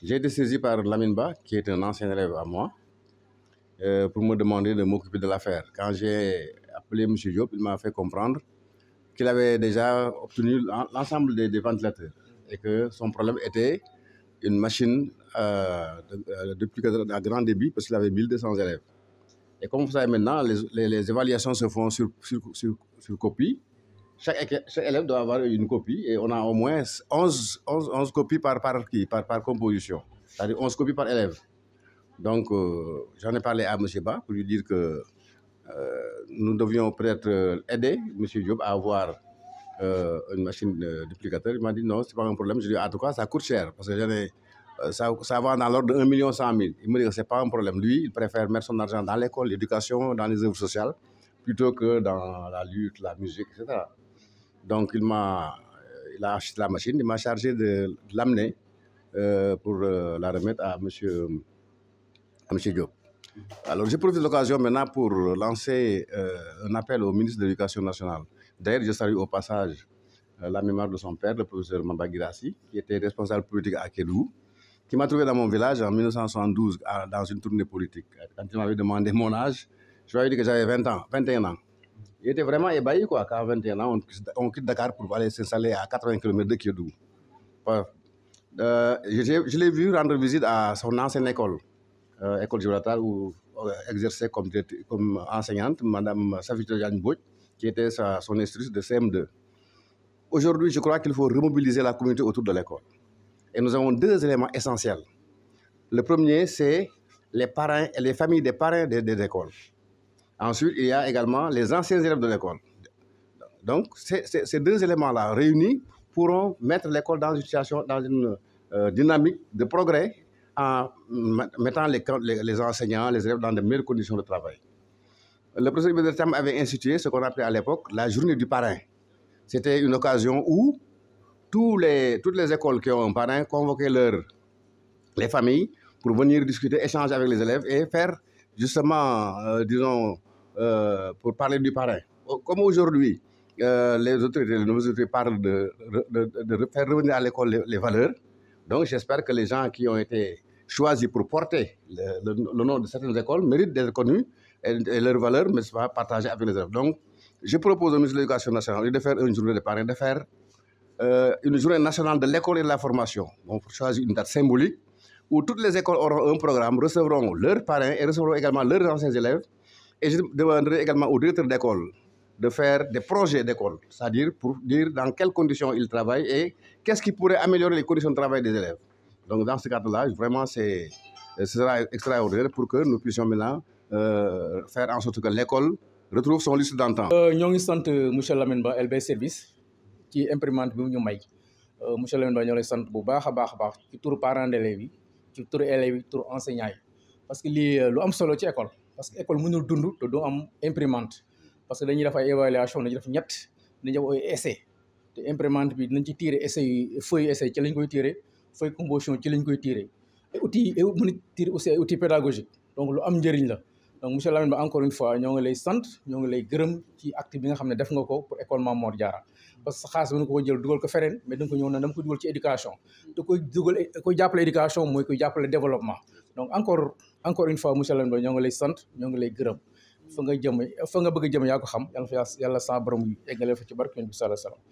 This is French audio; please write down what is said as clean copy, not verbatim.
J'ai été saisi par Lamine Ba, qui est un ancien élève à moi, pour me demander de m'occuper de l'affaire. Quand j'ai appelé M. Diop, il m'a fait comprendre qu'il avait déjà obtenu l'ensemble des ventilateurs et que son problème était une machine de duplicateur à grand débit parce qu'il avait 1200 élèves. Et comme vous savez maintenant, les évaluations se font sur copie. Chaque élève doit avoir une copie et on a au moins 11 copies par composition, c'est-à-dire 11 copies par élève. Donc, j'en ai parlé à M. Ba pour lui dire que nous devions peut-être aider M. Diop à avoir une machine duplicateur. Il m'a dit non, ce n'est pas un problème. Je lui ai dit en tout cas, ça coûte cher parce que ça va dans l'ordre de 1 100 000. Il me dit que ce n'est pas un problème. Lui, il préfère mettre son argent dans l'école, l'éducation, dans les œuvres sociales, plutôt que dans la lutte, la musique, etc. Donc, il a acheté la machine, il m'a chargé de l'amener pour la remettre à M. Diop. Alors, je profite de l'occasion maintenant pour lancer un appel au ministre de l'Éducation nationale. D'ailleurs, je salue au passage la mémoire de son père, le professeur Mamba Guirassy, qui était responsable politique à Kédougou, qui m'a trouvé dans mon village en 1972 dans une tournée politique. Quand il m'avait demandé mon âge, je lui avais dit que j'avais 21 ans. Il était vraiment ébahi qu'à 21 ans, on quitte Dakar pour aller s'installer à 80 km de Kédougou. Je l'ai vu rendre visite à son ancienne école, école Gibraltar, où exerçait comme enseignante Mme Safito Diagne Mbodj, qui était son instructrice de CM2. Aujourd'hui, je crois qu'il faut remobiliser la communauté autour de l'école. Et nous avons 2 éléments essentiels. Le premier, c'est les parrains et les familles des parrains des écoles. Ensuite, il y a également les anciens élèves de l'école. Donc, ces 2 éléments-là réunis pourront mettre l'école dans une situation, dans une dynamique de progrès en mettant les enseignants, les élèves dans de meilleures conditions de travail. Le professeur Iba Der Thiam avait institué ce qu'on appelait à l'époque la journée du parrain. C'était une occasion où toutes les écoles qui ont un parrain convoquaient les familles pour venir discuter, échanger avec les élèves et faire justement, disons, pour parler du parrain. Comme aujourd'hui, les nouvelles autorités parlent de faire revenir à l'école les valeurs. Donc j'espère que les gens qui ont été choisis pour porter le nom de certaines écoles méritent d'être connus et leurs valeurs ne soient partagées avec les élèves. Donc je propose au ministre de l'Éducation nationale de faire une journée de parrain, de faire une journée nationale de l'école et de la formation. On choisit une date symbolique où toutes les écoles auront un programme, recevront leurs parrains et recevront également leurs anciens élèves. Et je demanderai également aux directeurs d'école de faire des projets d'école, c'est-à-dire pour dire dans quelles conditions ils travaillent et qu'est-ce qui pourrait améliorer les conditions de travail des élèves. Donc dans ce cadre-là, vraiment, ce sera extraordinaire pour que nous puissions maintenant faire en sorte que l'école retrouve son lustre d'antan. Ñoo ngi sant monsieur Lamine Ba LB Service ci imprimante bi ñu may monsieur Lamine Ba ñoo lay sant bu baax a baax ci turu parents d'élèves yi ci turu élèves yi turu enseignants yi parce que lii lu am solo ci école parce que école mënul dund te du am imprimante parce que dañuy def ay évaluation dañuy def ñett dañuy def ay essai te imprimante bi dinañ ci tirer essai yi feuille essai ci lañ koy tirer feuille composition ci lañ koy tirer et outils mën a tirer aussi ay outils pédagogiques donc lu am njëriñ la. Donc monsieur Lamine Ba encore une fois ñoo ngi lay sant ñoo ngi lay gërëm ci acte bi nga xam ne def nga ko pour école Mame Mor Diarra parce que xaalis bi nga ko jël dugal ko feneen mais da nga ko ñëw ne dama ko dugal ci éducation te koy jàppale éducation mooy koy jàppale développement donc encore une fois monsieur Lamine Ba ñoo ngi lay sant ñoo ngi lay gërëm fa nga bëgg a jëm yaa ko xam yàlla sa borom eggale fa ci barke Yonent bi sallallahu alayhi wa sallam